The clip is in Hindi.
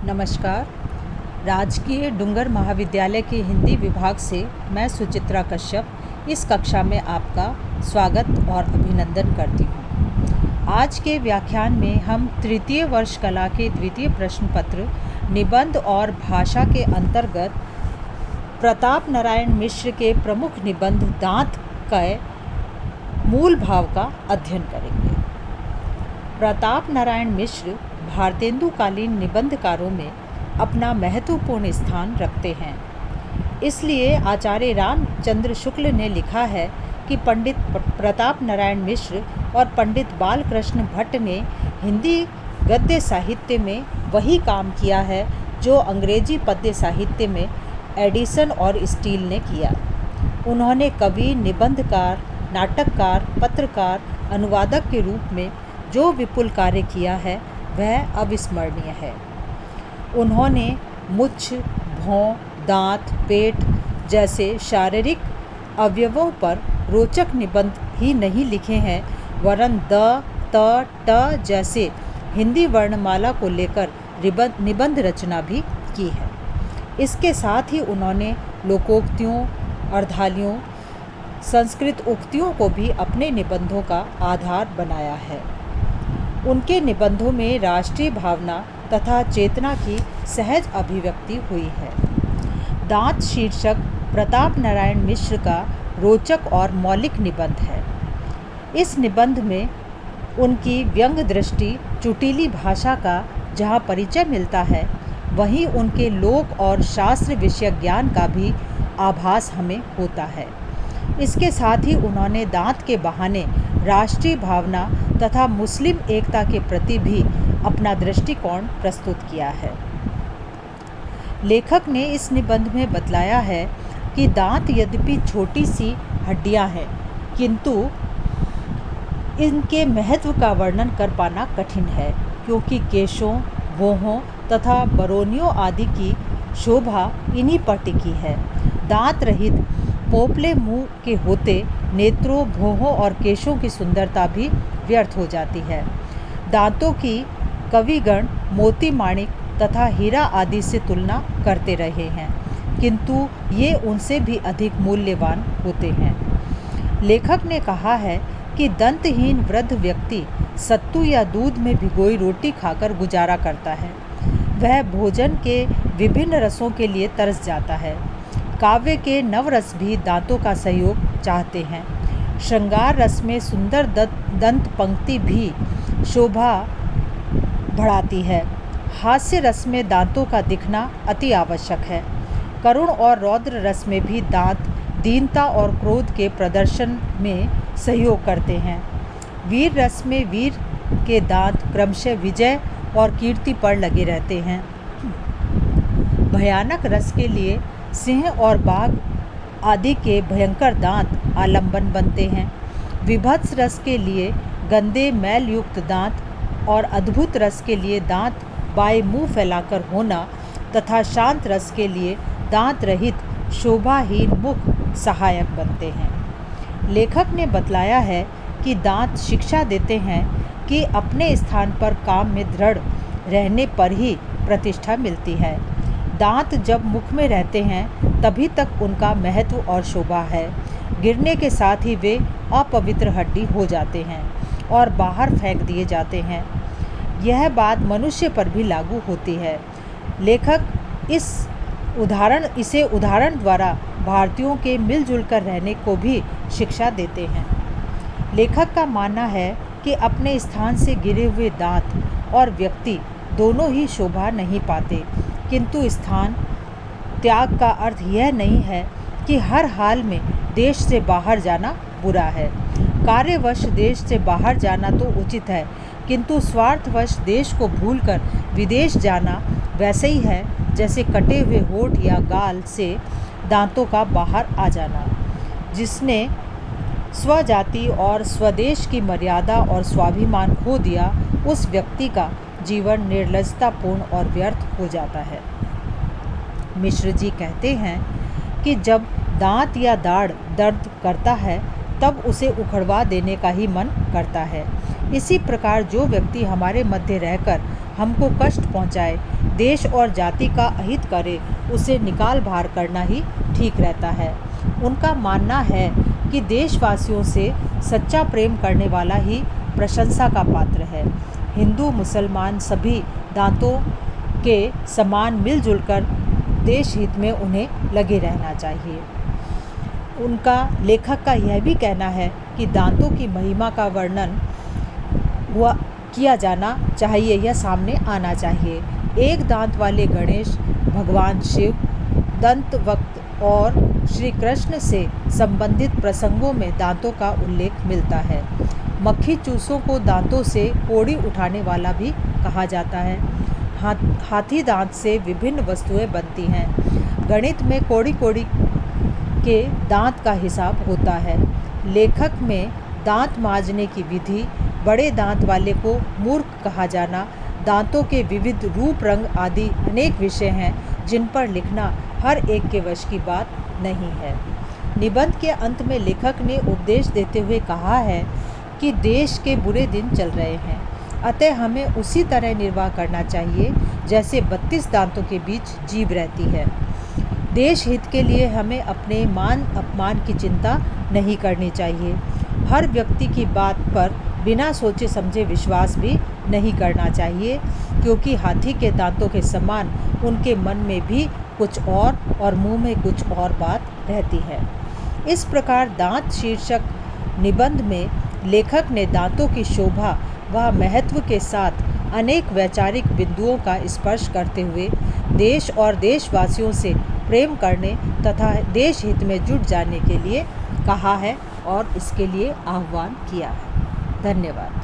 नमस्कार। राजकीय डूंगर महाविद्यालय के हिंदी विभाग से मैं सुचित्रा कश्यप इस कक्षा में आपका स्वागत और अभिनंदन करती हूँ। आज के व्याख्यान में हम तृतीय वर्ष कला के द्वितीय प्रश्न पत्र निबंध और भाषा के अंतर्गत प्रताप नारायण मिश्र के प्रमुख निबंध दांत के मूल भाव का अध्ययन करेंगे। प्रताप नारायण मिश्र भारतेंदुकालीन निबंधकारों में अपना महत्वपूर्ण स्थान रखते हैं। इसलिए आचार्य रामचंद्र शुक्ल ने लिखा है कि पंडित प्रताप नारायण मिश्र और पंडित बालकृष्ण भट्ट ने हिंदी गद्य साहित्य में वही काम किया है जो अंग्रेजी पद्य साहित्य में एडिसन और स्टील ने किया। उन्होंने कवि, निबंधकार, नाटककार, पत्रकार, अनुवादक के रूप में जो विपुल कार्य किया है वह अविस्मरणीय है। उन्होंने मुछ, भौं, दांत, पेट जैसे शारीरिक अवयवों पर रोचक निबंध ही नहीं लिखे हैं, वरन द, त, ट जैसे हिंदी वर्णमाला को लेकर निबंध रचना भी की है। इसके साथ ही उन्होंने लोकोक्तियों, अर्धालियों, संस्कृत उक्तियों को भी अपने निबंधों का आधार बनाया है। उनके निबंधों में राष्ट्रीय भावना तथा चेतना की सहज अभिव्यक्ति हुई है। दांत शीर्षक प्रताप नारायण मिश्र का रोचक और मौलिक निबंध है। इस निबंध में उनकी व्यंग दृष्टि, चुटीली भाषा का जहाँ परिचय मिलता है, वहीं उनके लोक और शास्त्र विषयक ज्ञान का भी आभास हमें होता है। इसके साथ ही उन्होंने दांत के बहाने राष्ट्रीय भावना तथा मुस्लिम एकता के प्रति भी अपना दृष्टिकोण प्रस्तुत किया है। लेखक ने इस निबंध में बतलाया है कि दांत यद्यपि छोटी सी हड्डियां हैं, किंतु इनके महत्व का वर्णन कर पाना कठिन है, क्योंकि केशों, भौहों तथा बरौनियों आदि की शोभा इन्हीं पर टिकी है। दांत रहित पोपले मुंह के होते नेत्रों, भौहों और केशों की सुंदरता भी व्यर्थ हो जाती है। दांतों की कविगण मोती, माणिक तथा हीरा आदि से तुलना करते रहे हैं, किंतु ये उनसे भी अधिक मूल्यवान होते हैं। लेखक ने कहा है कि दंतहीन वृद्ध व्यक्ति सत्तू या दूध में भिगोई रोटी खाकर गुजारा करता है। वह भोजन के विभिन्न रसों के लिए तरस जाता है। काव्य के नवरस भी दांतों का सहयोग चाहते हैं। श्रृंगार रस में सुंदर दंत पंक्ति भी शोभा बढ़ाती है। हास्य रस में दांतों का दिखना अति आवश्यक है। करुण और रौद्र रस में भी दांत दीनता और क्रोध के प्रदर्शन में सहयोग करते हैं। वीर रस में वीर के दांत क्रमशः विजय और कीर्ति पर लगे रहते हैं। भयानक रस के लिए सिंह और बाघ आदि के भयंकर दांत आलंबन बनते हैं। विभत्स रस के लिए गंदे मैल युक्त दांत और अद्भुत रस के लिए दांत बाएं मुंह फैलाकर होना तथा शांत रस के लिए दांत रहित शोभाहीन मुख सहायक बनते हैं। लेखक ने बतलाया है कि दांत शिक्षा देते हैं कि अपने स्थान पर काम में दृढ़ रहने पर ही प्रतिष्ठा मिलती है। दांत जब मुख में रहते हैं तभी तक उनका महत्व और शोभा है। गिरने के साथ ही वे अपवित्र हड्डी हो जाते हैं और बाहर फेंक दिए जाते हैं। यह बात मनुष्य पर भी लागू होती है। लेखक इसे उदाहरण द्वारा भारतीयों के मिलजुल कर रहने को भी शिक्षा देते हैं। लेखक का मानना है कि अपने स्थान से गिरे हुए दांत और व्यक्ति दोनों ही शोभा नहीं पाते, किंतु स्थान त्याग का अर्थ यह नहीं है कि हर हाल में देश से बाहर जाना बुरा है। कार्यवश देश से बाहर जाना तो उचित है, किंतु स्वार्थवश देश को भूलकर विदेश जाना वैसे ही है जैसे कटे हुए होठ या गाल से दांतों का बाहर आ जाना। जिसने स्वजाति और स्वदेश की मर्यादा और स्वाभिमान खो दिया, उस व्यक्ति का जीवन निर्लजतापूर्ण और व्यर्थ हो जाता है। मिश्र जी कहते हैं कि जब दांत या दाढ़ दर्द करता है तब उसे उखड़वा देने का ही मन करता है। इसी प्रकार जो व्यक्ति हमारे मध्य रहकर हमको कष्ट पहुंचाए, देश और जाति का अहित करे, उसे निकाल बाहर करना ही ठीक रहता है। उनका मानना है कि देशवासियों से सच्चा प्रेम करने वाला ही प्रशंसा का पात्र है। हिंदू मुसलमान सभी दांतों के समान मिलजुल कर देश हित में उन्हें लगे रहना चाहिए। उनका लेखक का यह भी कहना है कि दांतों की महिमा का वर्णन किया जाना चाहिए या सामने आना चाहिए। एक दांत वाले गणेश, भगवान शिव, दंतवक्त और श्री कृष्ण से संबंधित प्रसंगों में दांतों का उल्लेख मिलता है। मक्खी चूसों को दांतों से कोड़ी उठाने वाला भी कहा जाता है। हाथी दांत से विभिन्न वस्तुएं बनती हैं। गणित में कोड़ी कोड़ी के दांत का हिसाब होता है। लेखक में दांत मांजने की विधि, बड़े दांत वाले को मूर्ख कहा जाना, दांतों के विविध रूप रंग आदि अनेक विषय हैं जिन पर लिखना हर एक के वश की बात नहीं है। निबंध के अंत में लेखक ने उपदेश देते हुए कहा है कि देश के बुरे दिन चल रहे हैं, अतः हमें उसी तरह निर्वाह करना चाहिए जैसे 32 दांतों के बीच जीभ रहती है। देश हित के लिए हमें अपने मान अपमान की चिंता नहीं करनी चाहिए। हर व्यक्ति की बात पर बिना सोचे समझे विश्वास भी नहीं करना चाहिए, क्योंकि हाथी के दांतों के समान उनके मन में भी कुछ और मुंह में कुछ और बात रहती है। इस प्रकार दांत शीर्षक निबंध में लेखक ने दांतों की शोभा व महत्व के साथ अनेक वैचारिक बिंदुओं का स्पर्श करते हुए देश और देशवासियों से प्रेम करने तथा देश हित में जुट जाने के लिए कहा है और इसके लिए आह्वान किया है। धन्यवाद।